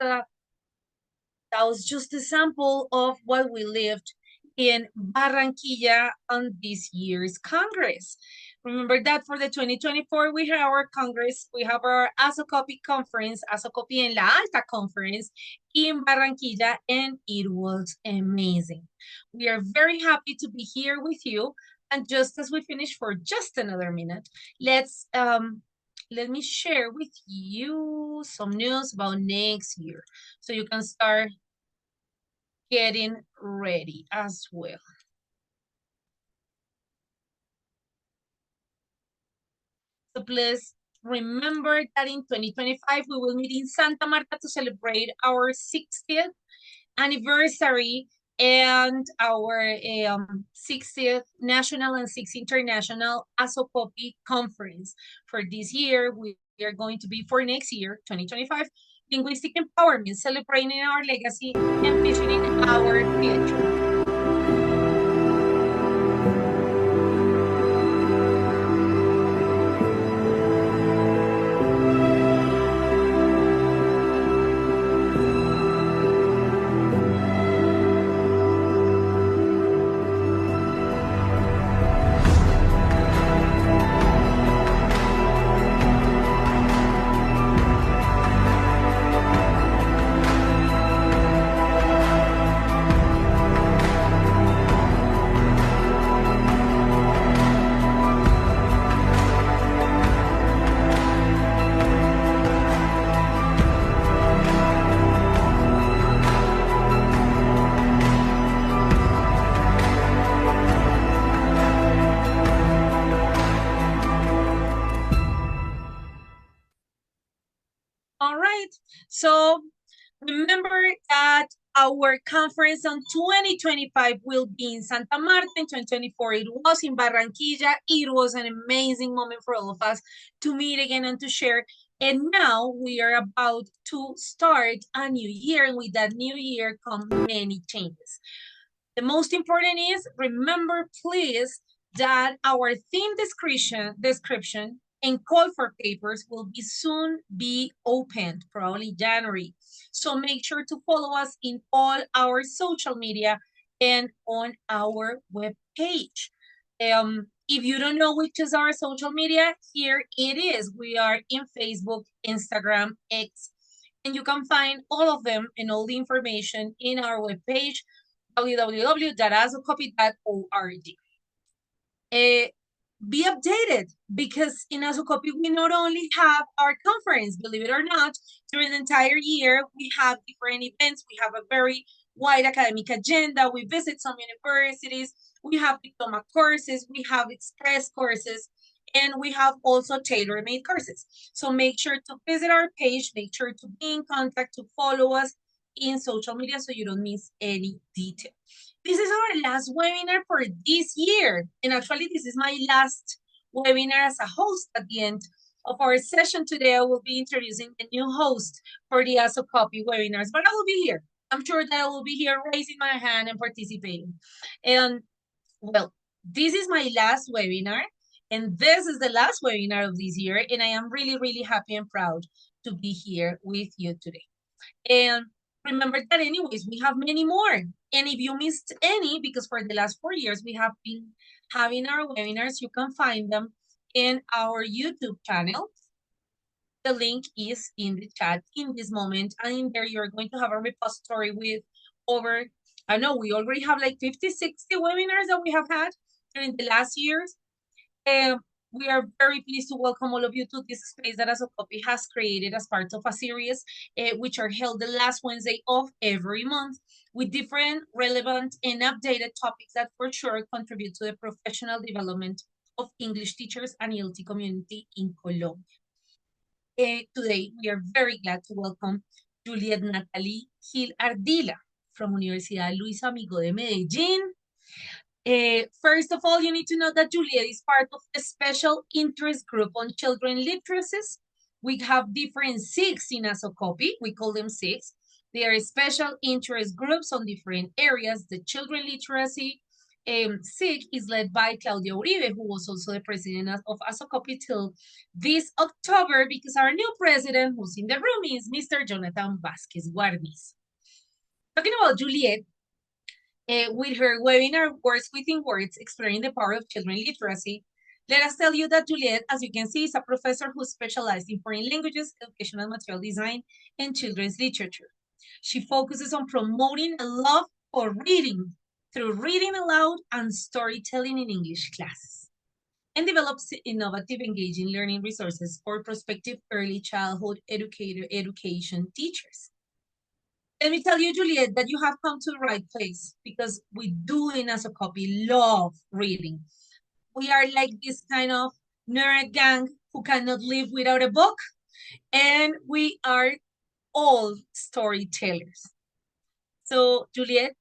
that was just a sample of what we lived in Barranquilla on this year's Congress. Remember that for the 2024, we have our Congress, we have our ASOCOPI conference, ASOCOPI en la Alta conference in Barranquilla, and it was amazing. We are very happy to be here with you. And just as we finish for just another minute, let me share with you some news about next year so you can start getting ready as well. So please remember that in 2025, we will meet in Santa Marta to celebrate our 60th anniversary and our 60th national and 6th international ASOCOPI conference. For this year, we are going to be, for next year, 2025, linguistic empowerment, celebrating our legacy and visioning our future. All right. So remember that our conference on 2025 will be in Santa Marta. In 2024, it was in Barranquilla. It was an amazing moment for all of us to meet again and to share. And now we are about to start a new year. And with that new year come many changes. The most important is, remember, please, that our theme description and call for papers will soon be opened, probably January. So make sure to follow us in all our social media and on our webpage. If you don't know which is our social media, here it is. We are in Facebook, Instagram, X, and you can find all of them and all the information in our webpage, www.asocopy.org. Be updated, because in ASOCOPI we not only have our conference, believe it or not, during the entire year we have different events. We have a very wide academic agenda. We visit some universities, we have diploma courses, we have express courses, and we have also tailor-made courses. So make sure to visit our page, make sure to be in contact, to follow us in social media so you don't miss any detail. This is our last webinar for this year. And actually, this is my last webinar as a host. At the end of our session today, I will be introducing a new host for the ASOCOPI webinars, but I will be here. I'm sure that I will be here raising my hand and participating. And well, this is my last webinar, and this is the last webinar of this year. And I am really, really happy and proud to be here with you today. And remember that anyways, we have many more. And if you missed any, because for the last 4 years, we have been having our webinars, you can find them in our YouTube channel. The link is in the chat in this moment. And in there, you're going to have a repository with over, I know we already have like 50, 60 webinars that we have had during the last years. We are very pleased to welcome all of you to this space that ASOCOPI has created as part of a series, which are held the last Wednesday of every month, with different relevant and updated topics that for sure contribute to the professional development of English teachers and ELT community in Colombia. Today, we are very glad to welcome Juliet Natalie Gil Ardila from Universidad Luis Amigo de Medellín. First of all, you need to know that Juliet is part of the special interest group on children literacies. We have different SIGs in ASOCOPI. We call them SIGs. They are special interest groups on different areas, the children literacy, SIG is led by Claudia Uribe, who was also the president of ASOCOPI till this October, because our new president, who's in the room, is Mr. Jonathan Vasquez Guarniz. Talking about Juliet, with her webinar, Words Within Words, Exploring the Power of Children Literacy, let us tell you that Juliet, as you can see, is a professor who specialized in foreign languages, educational material design, and children's literature. She focuses on promoting a love for reading through reading aloud and storytelling in English classes, and develops innovative, engaging learning resources for prospective early childhood education teachers. Let me tell you, Juliet, that you have come to the right place, because we do in ASOCOPI love reading. We are like this kind of nerd gang who cannot live without a book, and we are all storytellers. So, Juliet,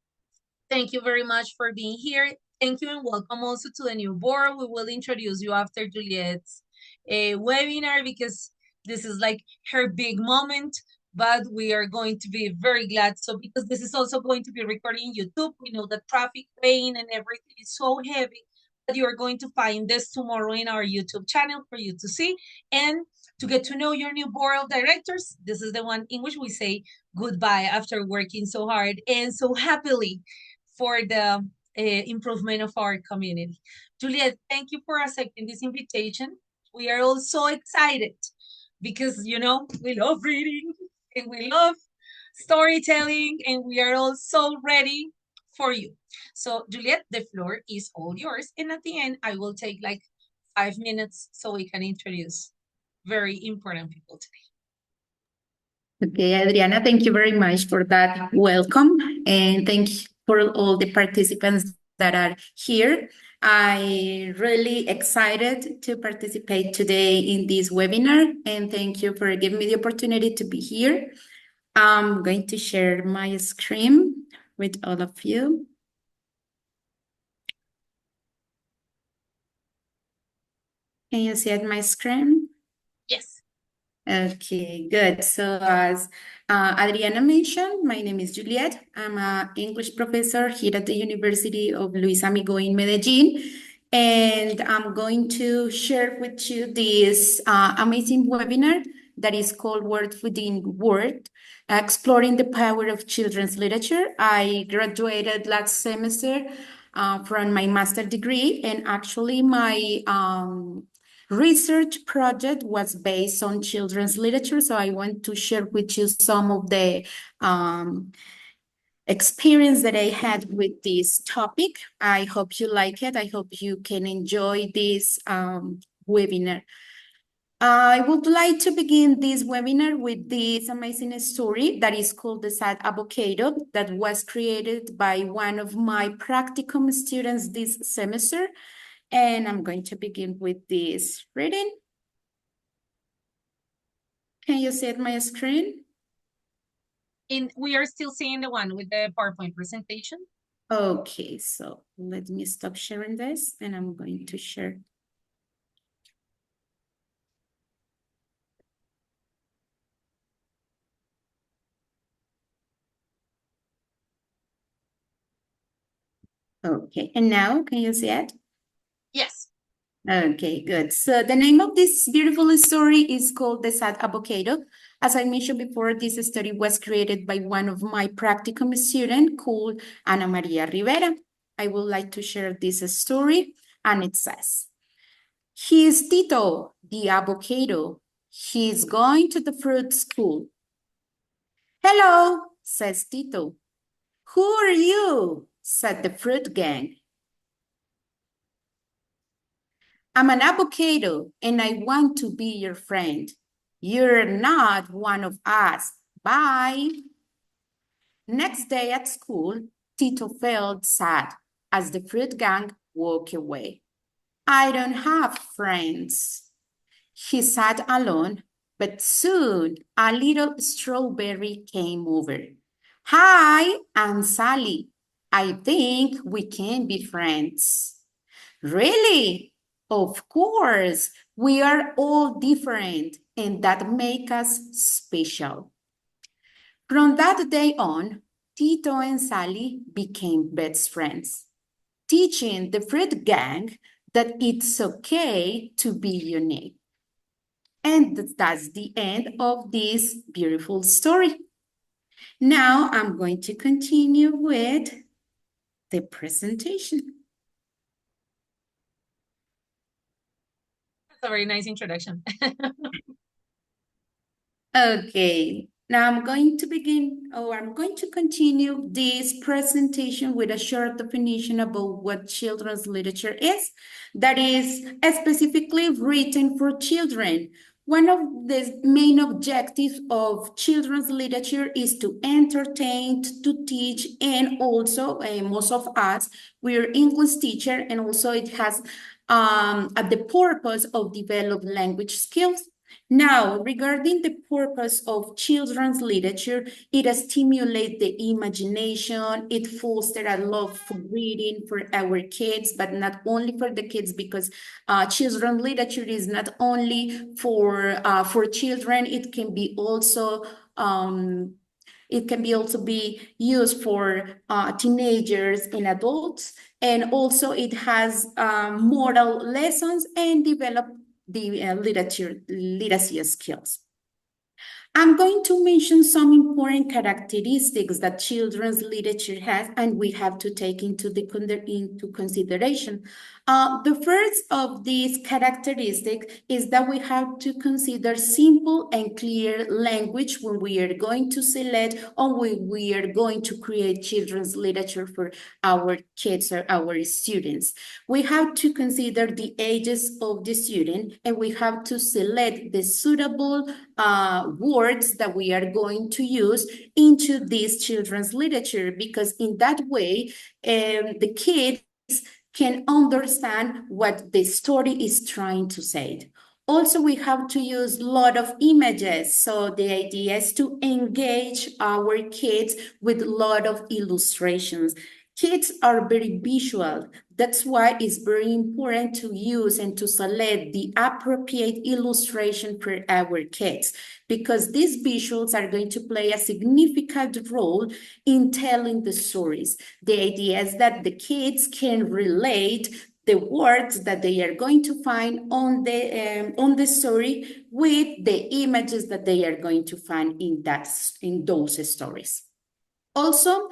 thank you very much for being here. Thank you and welcome also to the new board. We will introduce you after Juliet's webinar, because this is like her big moment, but we are going to be very glad. So because this is also going to be recorded in YouTube, we know that traffic, rain, and everything is so heavy that you are going to find this tomorrow in our YouTube channel for you to see and to get to know your new board of directors. This is the one in which we say goodbye after working so hard and so happily for the improvement of our community. Juliet, thank you for accepting this invitation. We are all so excited because, you know, we love reading and we love storytelling, and we are all so ready for you. So, Juliet, the floor is all yours. And at the end, I will take like 5 minutes so we can introduce very important people today. Okay, Adriana, thank you very much for that welcome, and thank you for all the participants that are here. I'm really excited to participate today in this webinar, and thank you for giving me the opportunity to be here. I'm going to share my screen with all of you. Can you see my screen? Yes. Okay, good. So as Adriana mentioned, my name is Juliet. I'm an English professor here at the University of Luis Amigo in Medellin. And I'm going to share with you this amazing webinar that is called Word Within Word, Exploring the Power of Children's Literature. I graduated last semester from my master's degree, and actually my research project was based on children's literature. So I want to share with you some of the experience that I had with this topic. I hope you like it. I hope you can enjoy this webinar. I would like to begin this webinar with this amazing story that is called The Sad Avocado, that was created by one of my practicum students this semester. And I'm going to begin with this reading. Can you see my screen? We are still seeing the one with the PowerPoint presentation. Okay, so let me stop sharing this and I'm going to share. Okay, and now can you see it? Yes. Okay, good. So the name of this beautiful story is called The Sad Avocado. As I mentioned before, this story was created by one of my practicum students called Ana Maria Rivera. I would like to share this story, and it says, "He is Tito, the avocado. He is going to the fruit school." "Hello," says Tito. "Who are you?" said the fruit gang. "I'm an avocado and I want to be your friend. You're not one of us. Bye." Next day at school, Tito felt sad as the fruit gang walked away. "I don't have friends." He sat alone, but soon a little strawberry came over. "Hi, I'm Sally. I think we can be friends." "Really?" "Of course. We are all different, and that makes us special." From that day on, Tito and Sally became best friends. teaching the fruit gang that it's okay to be unique. And that's the end of this beautiful story. Now I'm going to continue with the presentation. That's a very nice introduction. Okay, now I'm going to continue this presentation with a short definition about what children's literature is, that is specifically written for children. One of the main objectives of children's literature is to entertain, to teach, and also most of us, we're English teacher, and also it has at the purpose of develop language skills. Now, regarding the purpose of children's literature, it stimulates the imagination, it fosters a love for reading for our kids, but not only for the kids, because children's literature is not only for children, it can be also be used for teenagers and adults, and also it has moral lessons and develop the literacy skills. I'm going to mention some important characteristics that children's literature has, and we have to take into consideration. The first of these characteristics is that we have to consider simple and clear language when we are going to select or when we are going to create children's literature for our kids or our students. We have to consider the ages of the student, and we have to select the suitable words that we are going to use into this children's literature, because in that way, the kids can understand what the story is trying to say. Also, we have to use a lot of images. So the idea is to engage our kids with a lot of illustrations. Kids are very visual. That's why it's very important to use and to select the appropriate illustration for our kids, because these visuals are going to play a significant role in telling the stories. The idea is that the kids can relate the words that they are going to find on the story with the images that they are going to find in those stories. Also,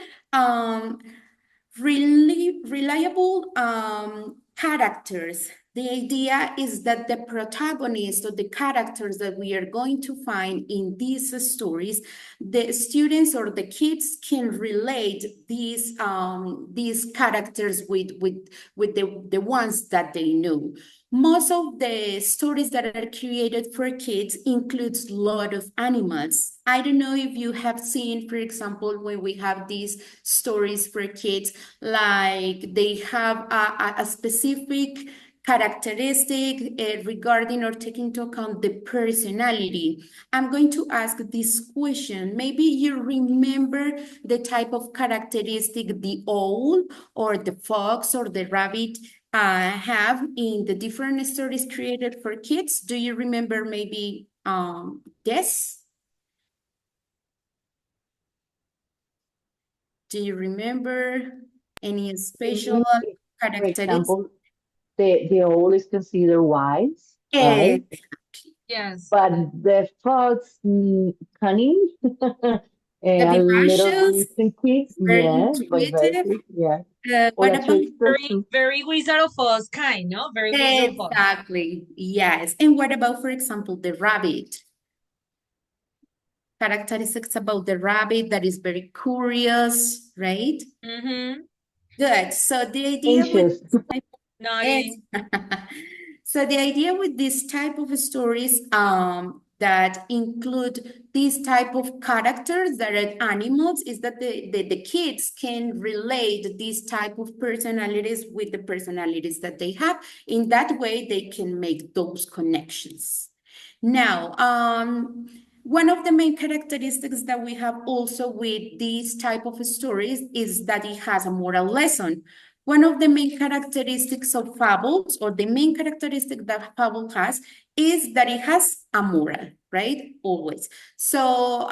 really reliable characters. The idea is that the protagonists or the characters that we are going to find in these stories, the students or the kids can relate these characters with the ones that they know. Most of the stories that are created for kids includes a lot of animals. I don't know if you have seen, for example, when we have these stories for kids, like they have a specific characteristic regarding or taking into account the personality. I'm going to ask this question. Maybe you remember the type of characteristic the owl or the fox or the rabbit have in the different stories created for kids. Do you remember maybe this? Do you remember any special For characteristics? example, the owl is considered wise, right? Yes. But the fox, cunning, and a little vivacious, risky, very yes, intuitive. yeah. Or What a about trickster Very, too. very Wizard of Oz kind, no? Very Wizard of Oz. exactly, yes. And what about, for example, the rabbit? Characteristics about the rabbit that is very curious, right? Mm-hmm. Good. So the idea with Anxious. Naughty. so the idea with this type of stories that include these type of characters that are animals is that the kids can relate these type of personalities with the personalities that they have. In that way, they can make those connections. Now, one of the main characteristics that we have also with these type of stories is that it has a moral lesson. One of the main characteristics of fables, or the main characteristic that fable has, is that it has a moral. right? Always. So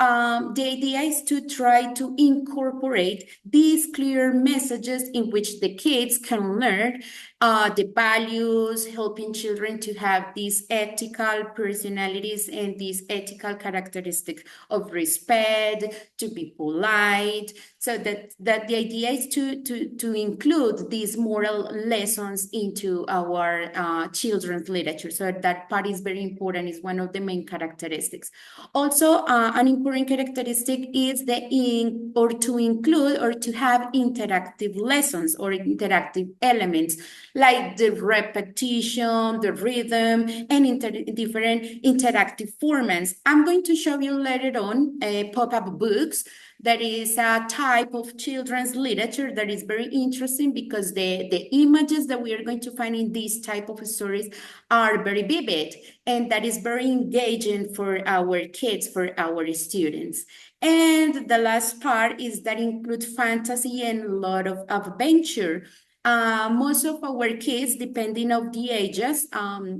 the idea is to try to incorporate these clear messages in which the kids can learn the values, helping children to have these ethical personalities and these ethical characteristics of respect, to be polite. So that the idea is to include these moral lessons into our children's literature. So that part is very important, is one of the main characteristics. Also, an important characteristic is to include or to have interactive lessons or interactive elements, like the repetition, the rhythm, and different interactive formats. I'm going to show you later on pop-up books. That is a type of children's literature that is very interesting because the images that we are going to find in these type of stories are very vivid, and that is very engaging for our kids, for our students. And the last part is that include fantasy and a lot of adventure. Most of our kids, depending on the ages,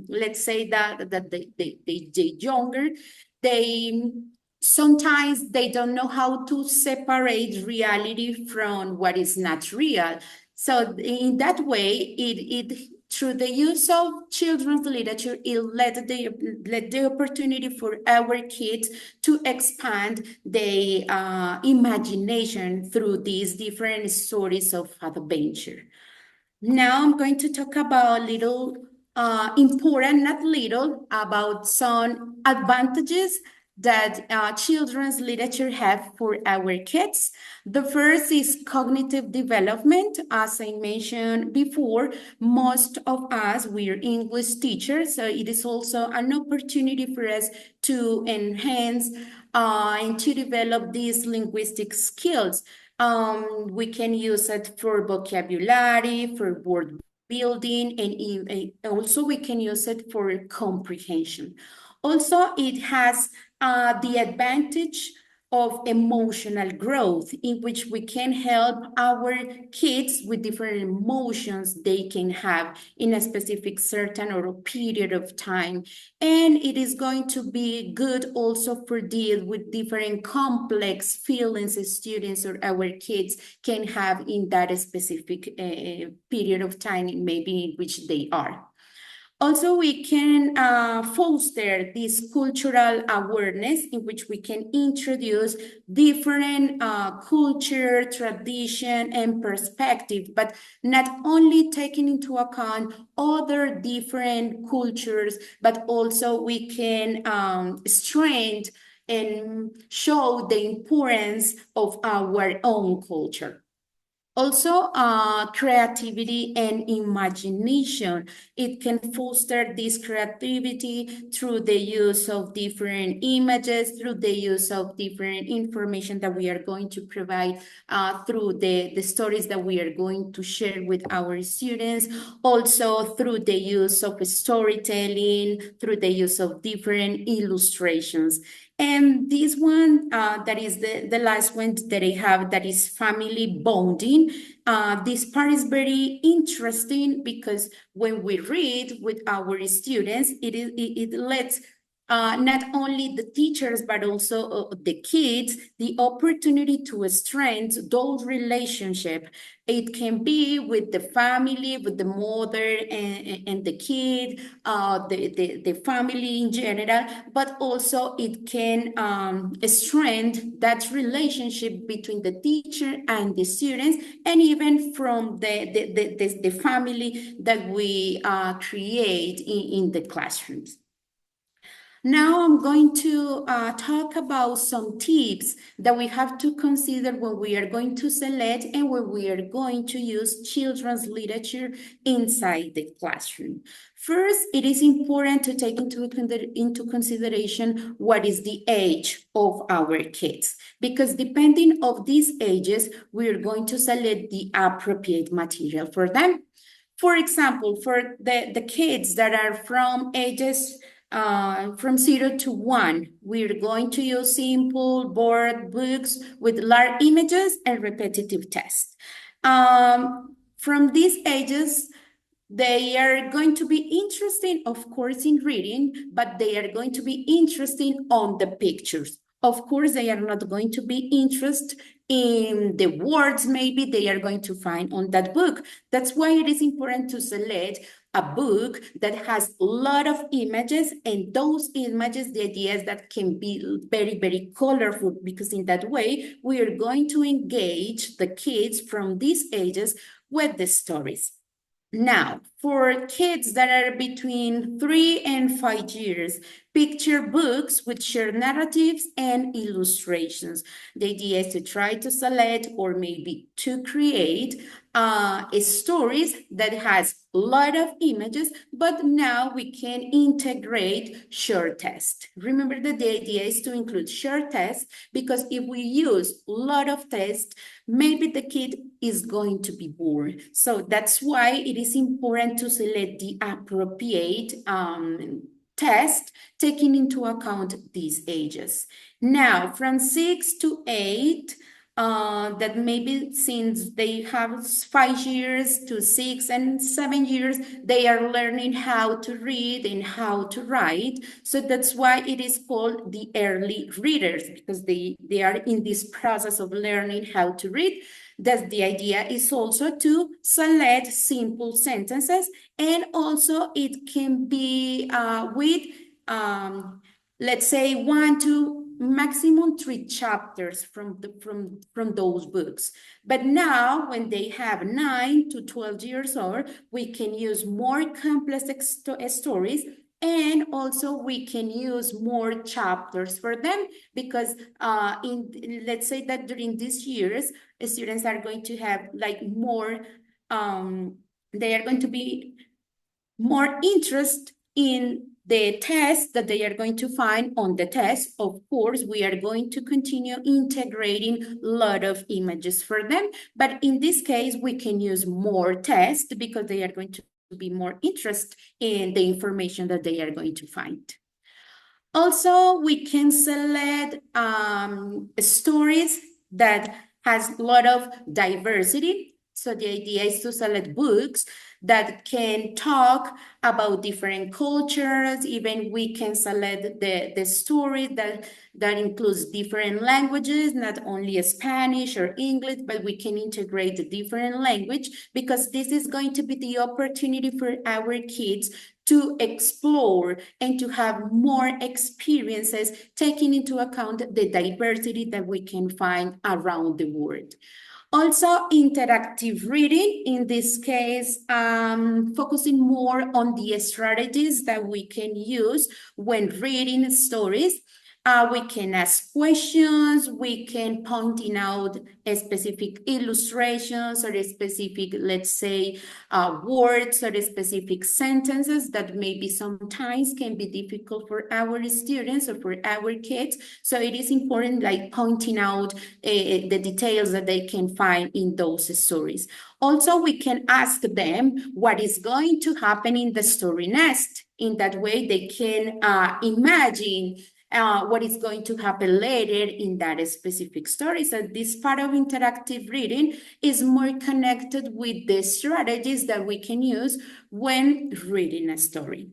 let's say that they younger, sometimes they don't know how to separate reality from what is not real. So in that way, through the use of children's literature, it let the opportunity for our kids to expand their imagination through these different stories of adventure. Now I'm going to talk about important, not little, about some advantages that children's literature have for our kids. The first is cognitive development. As I mentioned before, most of us, we're English teachers, so it is also an opportunity for us to enhance and to develop these linguistic skills. We can use it for vocabulary, for word building, and also we can use it for comprehension. Also, it has the advantage of emotional growth, in which we can help our kids with different emotions they can have in a specific certain or a period of time. And it is going to be good also for deal with different complex feelings students or our kids can have in that specific period of time, maybe in which they are. Also, we can foster this cultural awareness in which we can introduce different culture, tradition, and perspective, but not only taking into account other different cultures, but also we can strengthen and show the importance of our own culture. Also, creativity and imagination. It can foster this creativity through the use of different images, through the use of different information that we are going to provide through the stories that we are going to share with our students. Also, through the use of storytelling, through the use of different illustrations. And this one, that is the last one that I have, that is family bonding. This part is very interesting because when we read with our students, it lets not only the teachers, but also the kids, the opportunity to strengthen those relationships. It can be with the family, with the mother and the kid, the family in general, but also it can strengthen that relationship between the teacher and the students, and even from the family that we create in the classrooms. Now I'm going to talk about some tips that we have to consider when we are going to select and when we are going to use children's literature inside the classroom. First, it is important to take into consideration what is the age of our kids, because depending on these ages, we are going to select the appropriate material for them. For example, for the kids that are from ages from 0 to 1, we're going to use simple board books with large images and repetitive tests. From these ages, They are going to be interested, of course, in reading, but they are going to be interested on the pictures. Of course, they are not going to be interested in the words maybe they are going to find on that book. That's why it is important to select a book that has a lot of images, and those images, the idea is that can be very, very colorful, because in that way, we are going to engage the kids from these ages with the stories. Now, for kids that are between 3 and 5 years, picture books with shared narratives and illustrations. The idea is to try to select or maybe to create stories that has a lot of images, but now we can integrate short tests. Remember that the idea is to include short tests, because if we use a lot of tests, maybe the kid is going to be bored. So that's why it is important to select the appropriate test, taking into account these ages. Now, from 6 to 8, that maybe since they have 5 years to 6 and 7 years, they are learning how to read and how to write. So that's why it is called the early readers, because they are in this process of learning how to read. That the idea is also to select simple sentences, and also it can be with, let's say, 1 to maximum 3 chapters from those books. But now, when they have 9 to 12 years old, we can use more complex stories, and also we can use more chapters for them, because let's say that during these years, students are going to have like more, they are going to be more interest in the test that they are going to find on the test. Of course, we are going to continue integrating a lot of images for them, but in this case, we can use more tests because they are going to be more interested in the information that they are going to find. Also, we can select stories that has a lot of diversity. So the idea is to select books that can talk about different cultures. Even we can select the story that includes different languages, not only Spanish or English, but we can integrate the different language, because this is going to be the opportunity for our kids to explore and to have more experiences, taking into account the diversity that we can find around the world. Also, interactive reading, in this case, focusing more on the strategies that we can use when reading stories. We can ask questions, we can pointing out specific illustrations or specific, let's say, words or specific sentences that maybe sometimes can be difficult for our students or for our kids. So it is important, like pointing out the details that they can find in those stories. Also, we can ask them what is going to happen in the story next. In that way, they can imagine what is going to happen later in that specific story. So this part of interactive reading is more connected with the strategies that we can use when reading a story.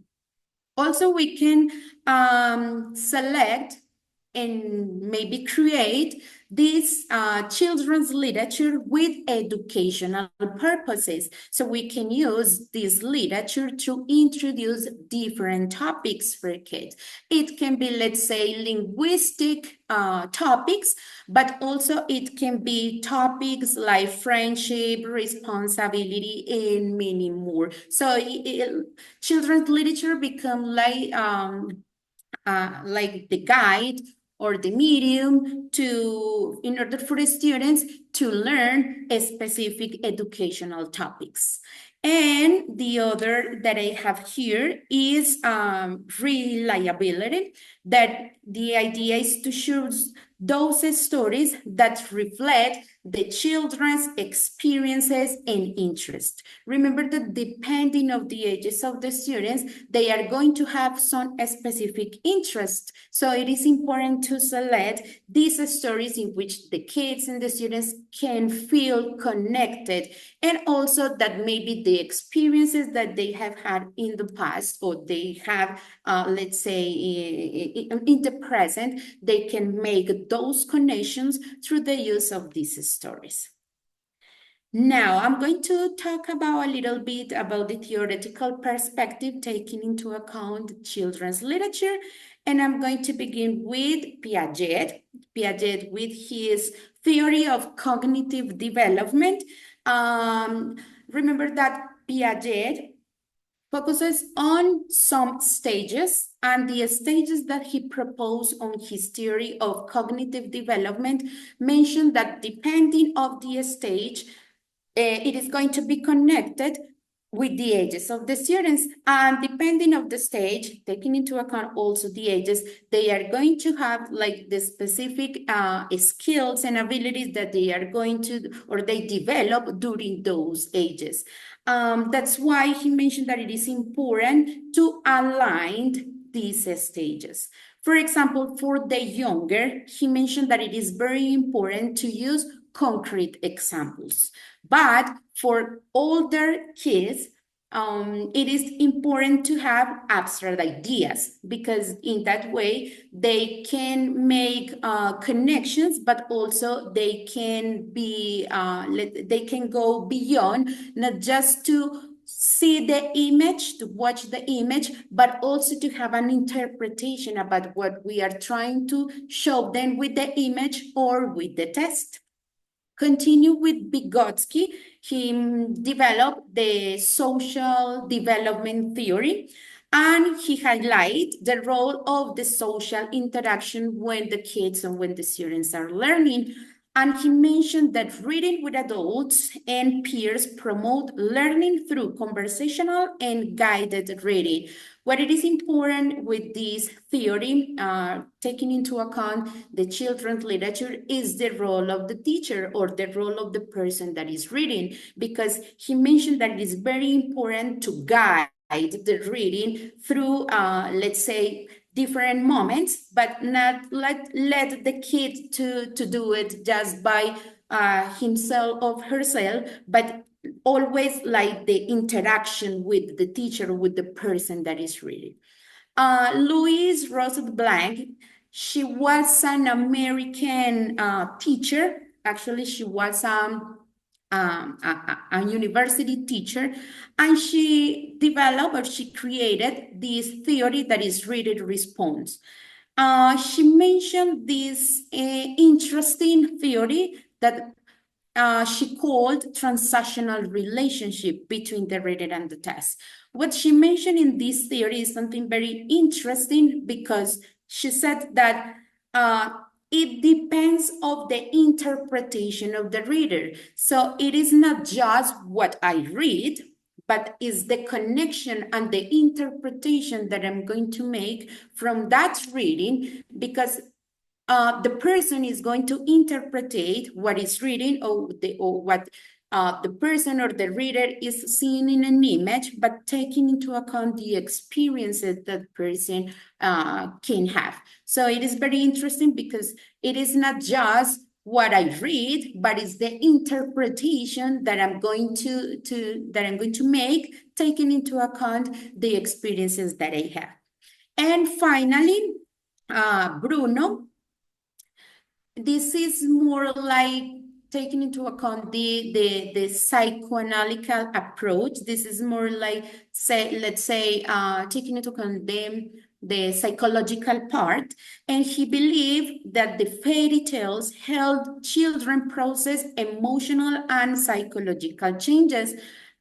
Also, we can select and maybe create this children's literature with educational purposes. So we can use this literature to introduce different topics for kids. It can be, let's say, linguistic topics, but also it can be topics like friendship, responsibility, and many more. So children's literature become like the guide or the medium in order for the students to learn specific educational topics. And the other that I have here is reliability, that the idea is to choose those stories that reflect the children's experiences and interest. Remember that depending on the ages of the students, they are going to have some specific interest. So it is important to select these stories in which the kids and the students can feel connected, and also that maybe the experiences that they have had in the past, or they have, let's say, in the present, they can make those connections through the use of these stories. Now, I'm going to talk about a little bit about the theoretical perspective taking into account children's literature, and I'm going to begin with Piaget. Piaget with his theory of cognitive development. Remember that Piaget focuses on some stages, and the stages that he proposed on his theory of cognitive development mention that depending on the stage, it is going to be connected with the ages of the students, and depending on the stage, taking into account also the ages, they are going to have like the specific skills and abilities that they are going to, or they develop during those ages. That's why he mentioned that it is important to align these stages. For example, for the younger, he mentioned that it is very important to use concrete examples. But for older kids, it is important to have abstract ideas, because in that way they can make connections, but also they can be they can go beyond, not just to see the image, to watch the image, but also to have an interpretation about what we are trying to show them with the image or with the text. Continue with Vygotsky. He developed the social development theory, and he highlights the role of the social interaction when the kids and when the students are learning. And he mentioned that reading with adults and peers promote learning through conversational and guided reading. What it is important with this theory, taking into account the children's literature, is the role of the teacher or the role of the person that is reading, because he mentioned that it is very important to guide the reading through, let's say, different moments, but not let the kid to do it just by himself or herself, but always like the interaction with the teacher, with the person that is reading. Louise Rosenblank, she was an American teacher. Actually, she was a university teacher, and she developed, or she created, this theory that is read response. She mentioned this interesting theory that she called transactional relationship between the reader and the text. What she mentioned in this theory is something very interesting, because she said that it depends on the interpretation of the reader. So it is not just what I read, but is the connection and the interpretation that I'm going to make from that reading, because the person is going to interpret what is reading, or what the person or the reader is seeing in an image, but taking into account the experiences that person can have. So it is very interesting, because it is not just what I read, but it's the interpretation that I'm going to make, taking into account the experiences that I have. And finally, Bruno. This is more like taking into account the psychoanalytical approach. This is more like, let's say, taking into account the psychological part. And he believed that the fairy tales helped children process emotional and psychological changes.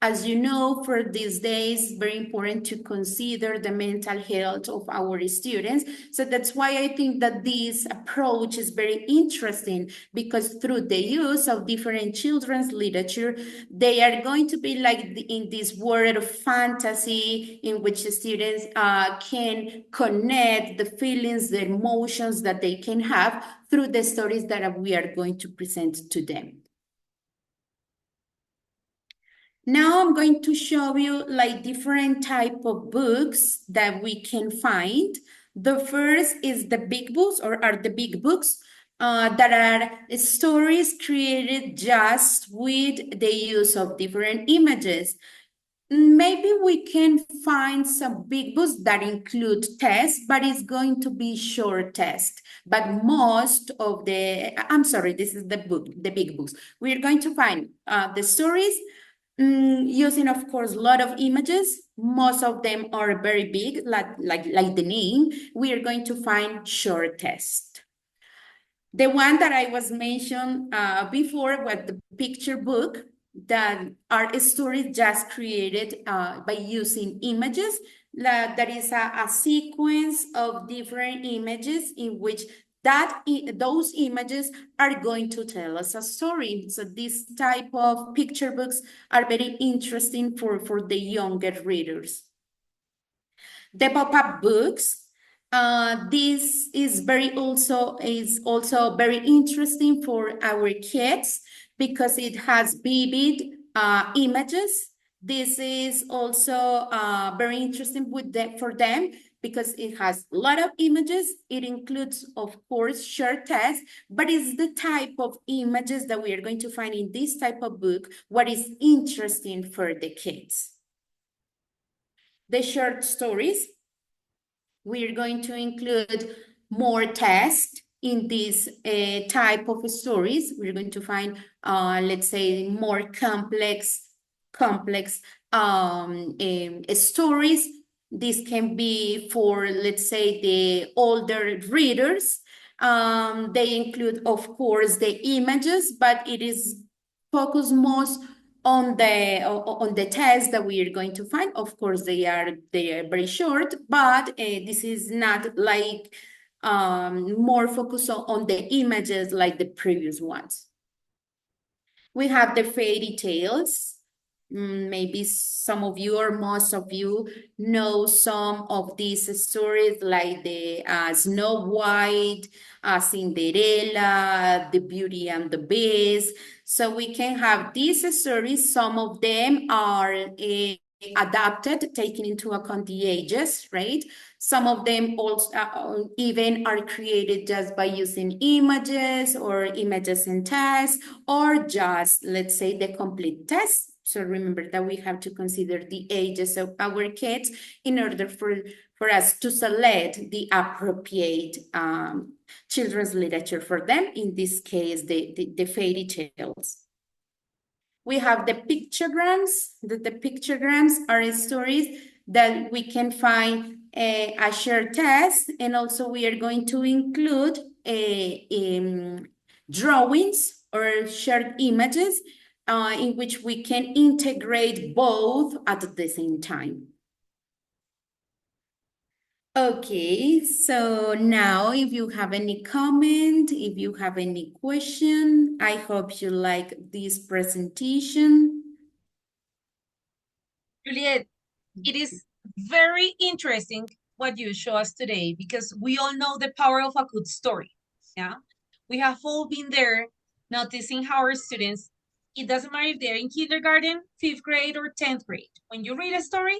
As you know, for these days, very important to consider the mental health of our students. So that's why I think that this approach is very interesting, because through the use of different children's literature, they are going to be like in this world of fantasy in which the students can connect the feelings, the emotions that they can have through the stories that we are going to present to them. Now I'm going to show you like different type of books that we can find. The first is the big books, or are the big books that are stories created just with the use of different images. Maybe we can find some big books that include tests, but it's going to be short tests. But most of I'm sorry, this is the big books. We're going to find the stories using, of course, a lot of images. Most of them are very big, like the name. We are going to find short text. The one that I was mentioned before was the picture book, that are stories just created by using images. That is a sequence of different images in which those images are going to tell us a story. So this type of picture books are very interesting for the younger readers. The pop-up books, this is also very interesting for our kids because it has vivid images. This is also very interesting for them because it has a lot of images. It includes, of course, short text, but it's the type of images that we are going to find in this type of book, what is interesting for the kids. The short stories, we're going to include more text in this type of stories. We're going to find, let's say, more complex stories. This can be for, let's say, the older readers. They include, of course, the images, but it is focused most on the tests that we are going to find. Of course, they are very short, but this is not like more focused on the images like the previous ones. We have the fairy tales. Maybe some of you or most of you know some of these stories, like the Snow White, Cinderella, the Beauty and the Beast. So we can have these stories. Some of them are adapted, taking into account the ages, right? Some of them also even are created just by using images or images and text, or just, let's say, the complete text. So remember that we have to consider the ages of our kids in order for us to select the appropriate children's literature for them. In this case, the fairy tales. We have the pictograms. The pictograms are stories that we can find a shared text, and also we are going to include drawings or shared images in which we can integrate both at the same time. Okay, so now if you have any comment, if you have any question, I hope you like this presentation. Juliet, it is very interesting what you show us today, because we all know the power of a good story. Yeah, we have all been there, noticing how our students, it doesn't matter if they're in kindergarten, 5th grade, or 10th grade. When you read a story,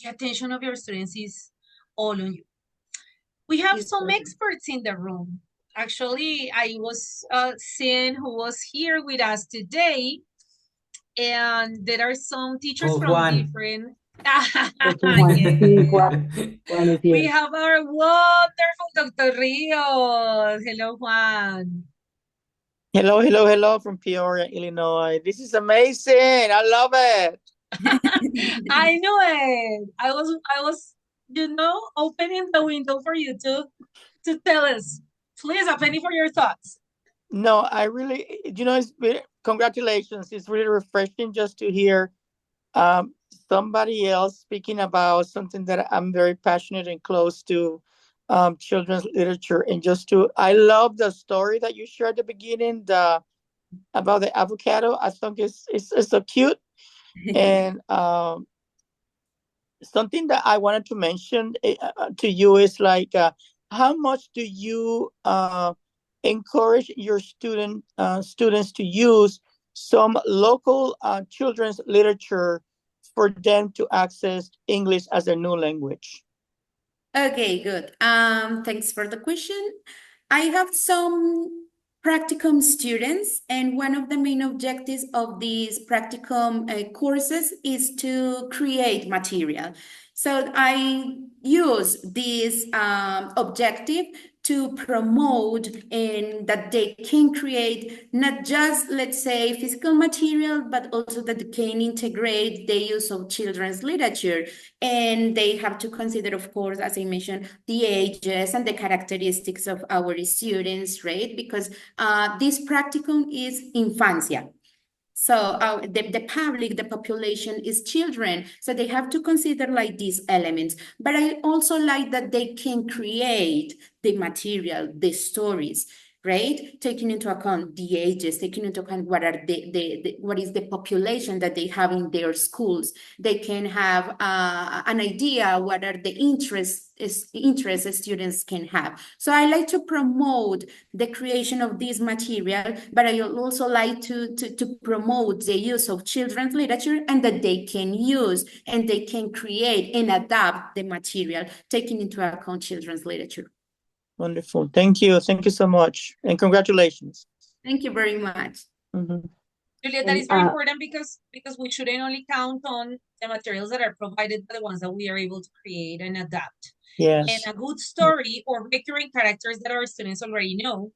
the attention of your students is all on you. We have some experts in the room. Actually, I was seeing who was here with us today, and there are some teachers Oh, from Juan. different. Sí, Juan is We here. have our wonderful Dr. Rios. Hello, Juan. Hello, hello, hello from Peoria, Illinois. This is amazing. I love it. I knew it. I was, opening the window for you to tell us. Please, a penny for your thoughts. No, I really, congratulations. It's really refreshing just to hear somebody else speaking about something that I'm very passionate and close to, children's literature. And I love the story that you shared at the beginning, about the avocado. I think it's so cute. And something that I wanted to mention to you is like, how much do you encourage your students to use some local children's literature for them to access English as their new language? Okay, good. Thanks for the question. I have some practicum students, and one of the main objectives of these practicum courses is to create material. So I use this objective to promote and that they can create not just, let's say, physical material, but also that they can integrate the use of children's literature. And they have to consider, of course, as I mentioned, the ages and the characteristics of our students, right? Because this practicum is infancia. So the public, the population is children. So they have to consider like these elements. But I also like that they can create the material, the stories, right? Taking into account the ages, taking into account what are what is the population that they have in their schools. They can have an idea what are the interests students can have. So I like to promote the creation of this material, but I also like to promote the use of children's literature and that they can use and they can create and adapt the material, taking into account children's literature. Wonderful. Thank you. Thank you so much. And congratulations. Thank you very much. Mm-hmm. Julia, that is very important because we shouldn't only count on the materials that are provided by the ones that we are able to create and adapt. Yes. And a good story or recurring characters that our students already know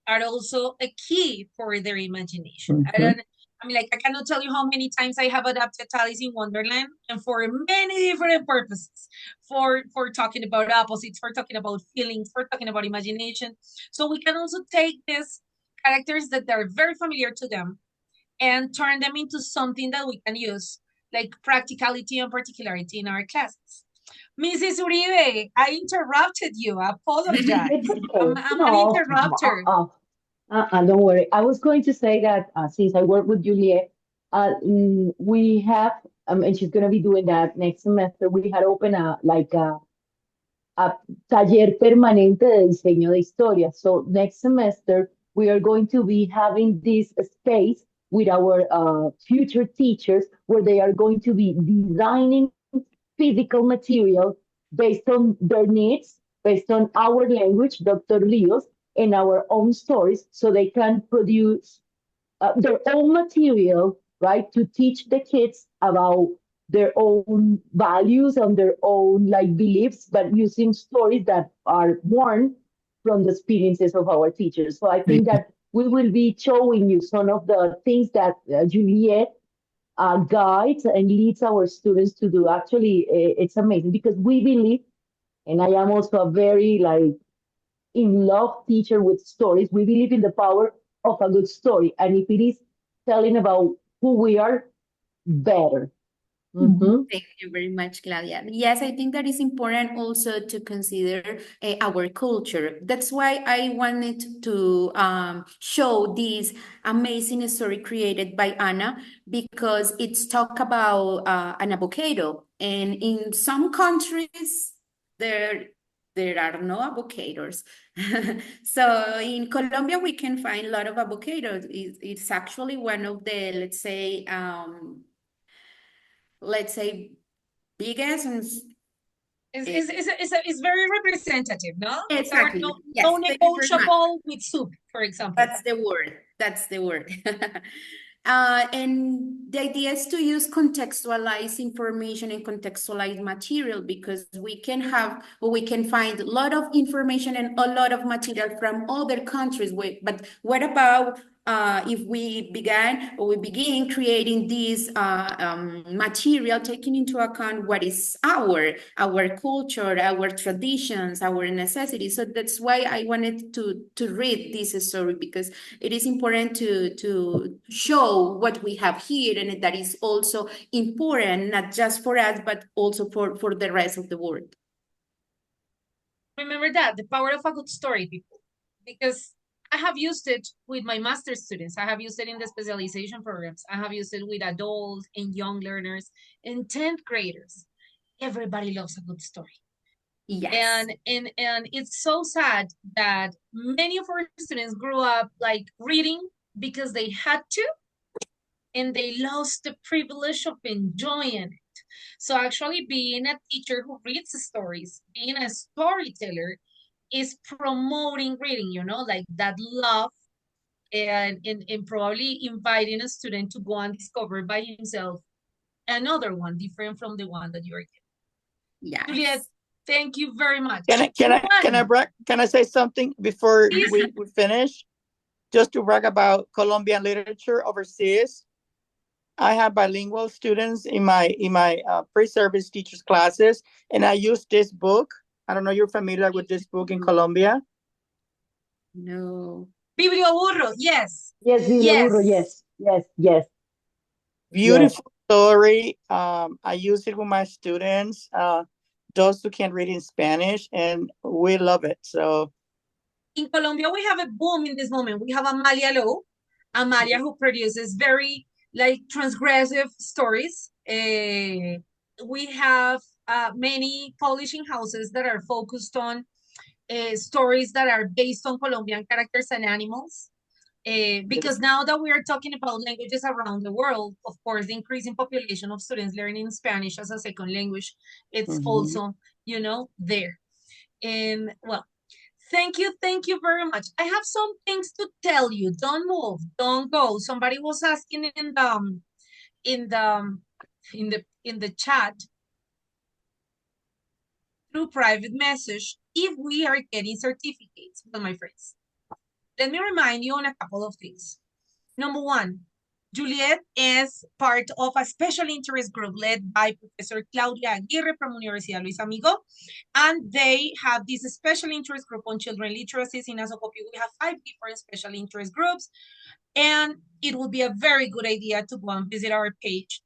are also a key for their imagination. Mm-hmm. I cannot tell you how many times I have adapted Alice in Wonderland, and for many different purposes, for talking about opposites, for talking about feelings, for talking about imagination. So we can also take these characters that are very familiar to them and turn them into something that we can use, like practicality and particularity in our classes. Mrs. Uribe, I interrupted you. I apologize. It's okay. I'm an interrupter. Don't worry. I was going to say that since I work with Juliet, we have, and she's going to be doing that next semester. We had opened a taller permanente de diseño de historia. So next semester, we are going to be having this space with our future teachers where they are going to be designing physical material based on their needs, based on our language, Dr. Rios, and our own stories, so they can produce their own material, right, to teach the kids about their own values and their own beliefs, but using stories that are born from the experiences of our teachers. So I think that we will be showing you some of the things that Juliet guides and leads our students to do. Actually, it's amazing because we believe, and I am also a very in love teacher with stories. We believe in the power of a good story, and if it is telling about who we are, better. Mm-hmm. Thank you very much, Claudia. Yes, I think that is important also to consider our culture. That's why I wanted to show this amazing story created by Anna, because it's talk about an avocado. And in some countries, there are no avocados. So in Colombia, we can find a lot of avocados. It's actually one of the, let's say, biggest and it's very representative, no? Exactly. No, yes, no negotiable with soup, for example. That's the word. And the idea is to use contextualized information and contextualized material, because we can find a lot of information and a lot of material from other countries. But what about if we begin creating this material, taking into account what is our culture, our traditions, our necessities. So that's why I wanted to read this story, because it is important to show what we have here, and that is also important, not just for us, but also for the rest of the world. Remember that, the power of a good story, people, because I have used it with my master's students. I have used it in the specialization programs. I have used it with adults and young learners and 10th graders. Everybody loves a good story. Yes. And it's so sad that many of our students grew up like reading because they had to, and they lost the privilege of enjoying it. So actually being a teacher who reads stories, being a storyteller, is promoting reading, you know, like that love, and probably inviting a student to go and discover by himself another one different from the one that you're getting. Yes. Juliet, thank you very much. Can I say something before Please. we finish? Just to brag about Colombian literature overseas. I have bilingual students in my pre-service teachers classes, and I use this book. I don't know if you're familiar with this book in Colombia. No. Biblioburro, yes. Yes, Biblioburro, yes. Beautiful story. I use it with my students, those who can read in Spanish, and we love it. So in Colombia, we have a boom in this moment. We have Amalia Lowe, Amalia, who produces very like transgressive stories. We have many publishing houses that are focused on stories that are based on Colombian characters and animals. Because now that we are talking about languages around the world, of course, the increasing population of students learning Spanish as a second language, it's also, you know, there. And well, thank you very much. I have some things to tell you. Don't move, don't go. Somebody was asking in the chat through private message if we are getting certificates. Well, my friends, let me remind you on a couple of things. Number one, Juliet is part of a special interest group led by Professor Claudia Aguirre from Universidad Luis Amigo. And they have this special interest group on children literacies in Asocopio. We have 5 different special interest groups. And it would be a very good idea to go and visit our page.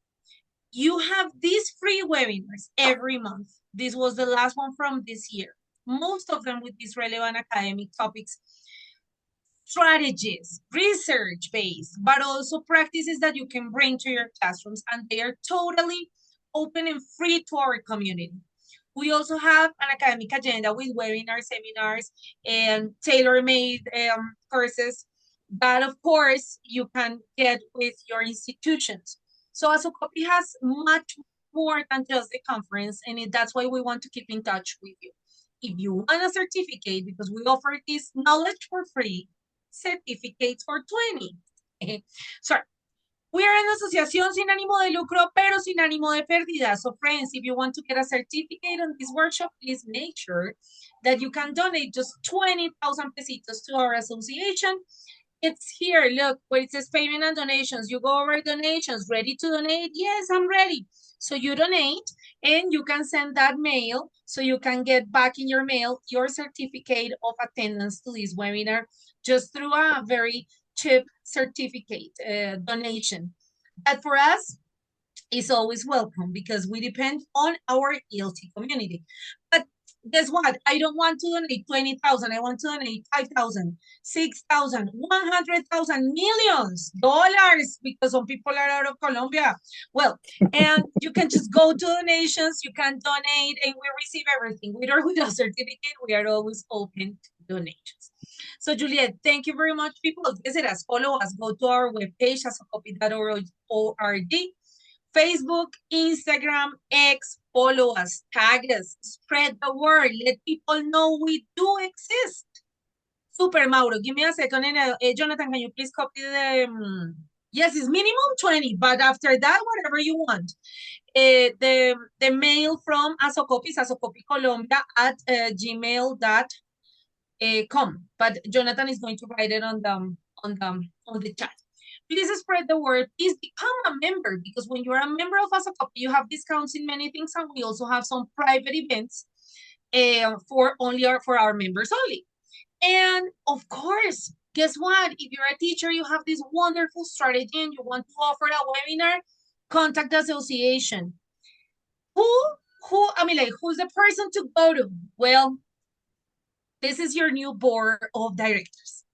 You have these free webinars every month. This was the last one from this year. Most of them with these relevant academic topics, strategies, research-based, but also practices that you can bring to your classrooms, and they are totally open and free to our community. We also have an academic agenda with webinars, seminars, and tailor-made courses that, of course, you can get with your institutions. So Asocopy has much more than just the conference, and that's why we want to keep in touch with you. If you want a certificate, because we offer this knowledge for free, certificates for 20. Sorry. We are an asociación sin ánimo de lucro, pero sin ánimo de pérdida. So friends, if you want to get a certificate on this workshop, please make sure that you can donate just 20,000 pesitos to our association. It's here, look, where it says payment and donations. You go over donations, ready to donate? Yes, I'm ready. So you donate, and you can send that mail, so you can get back in your mail your certificate of attendance to this webinar just through a very cheap certificate donation. But for us, it's always welcome because we depend on our ELT community. But guess what? I don't want to donate 20,000. I want to donate 5,000, 6,000, 100,000, millions dollars, because some people are out of Colombia. Well, and you can just go to donations, you can donate, and we receive everything. With or without certificate, we are always open to donations. So Juliet, thank you very much, people. Visit us, follow us, go to our webpage, asocopy.org. Facebook, Instagram, X, follow us, tag us, spread the word, let people know we do exist. Super, Mauro, give me a second. And Jonathan, can you please copy the, yes, it's minimum 20, but after that, whatever you want. The mail from Asocopy is asocopycolombia@gmail.com. But Jonathan is going to write it on on the chat. Please spread the word. Please become a member, because when you're a member of Asocopy, you have discounts in many things, and we also have some private events for our members only. And of course, guess what? If you're a teacher, you have this wonderful strategy and you want to offer a webinar, contact the association. Who's the person to go to? Well, this is your new board of directors.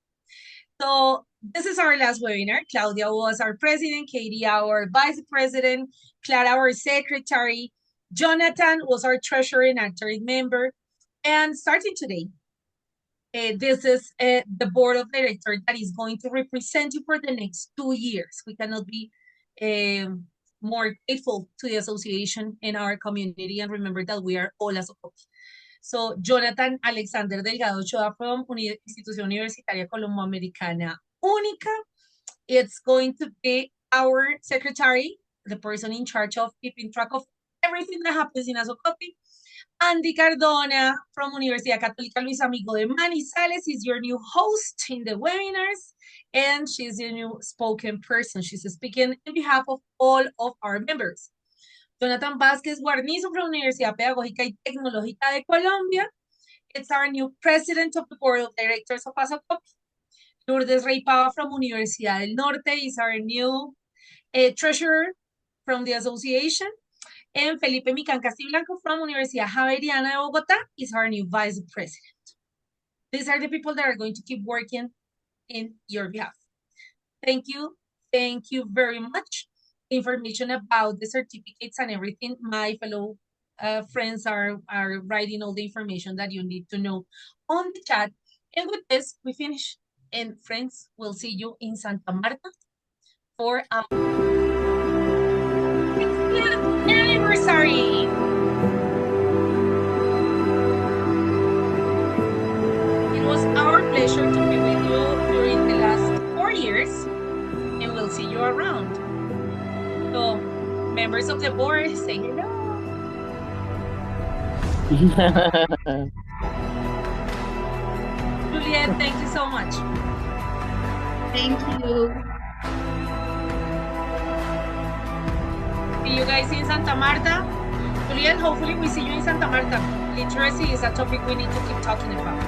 So this is our last webinar. Claudia was our president, Katie our vice president, Clara our secretary, Jonathan was our treasurer and active member. And starting today, this is the board of directors that is going to represent you for the next 2 years. We cannot be more grateful to the association and our community, and remember that we are all Asocopy. So Jonathan Alexander Delgado Ochoa from Institución Universitaria Colomboamericana Única. It's going to be our secretary, the person in charge of keeping track of everything that happens in Asocopy. Andy Cardona from Universidad Católica Luis Amigo de Manizales is your new host in the webinars, and she's your new spoken person. She's speaking on behalf of all of our members. Jonathan Vázquez Guarnizo from Universidad Pedagógica y Tecnológica de Colombia. It's our new president of the board of directors of Asocopy. Lourdes Rey Pava from Universidad del Norte is our new treasurer from the association. And Felipe Mican Castiblanco from Universidad Javeriana de Bogotá is our new vice president. These are the people that are going to keep working in your behalf. Thank you. Thank you very much. Information about the certificates and everything. My fellow friends are writing all the information that you need to know on the chat. And with this, we finish. And friends, we'll see you in Santa Marta for our anniversary. It was our pleasure to be with you during the last 4 years, and we'll see you around. So, members of the board, say hello. Juliet, thank you so much. Thank you. See you guys in Santa Marta. Juliet, hopefully we see you in Santa Marta. Literacy is a topic we need to keep talking about.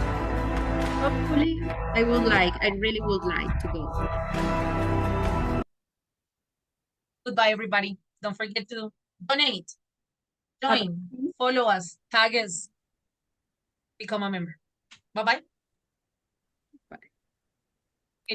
Hopefully, I really would like to go. Goodbye, everybody. Don't forget to donate, join, follow us, tag us, become a member. Bye-bye.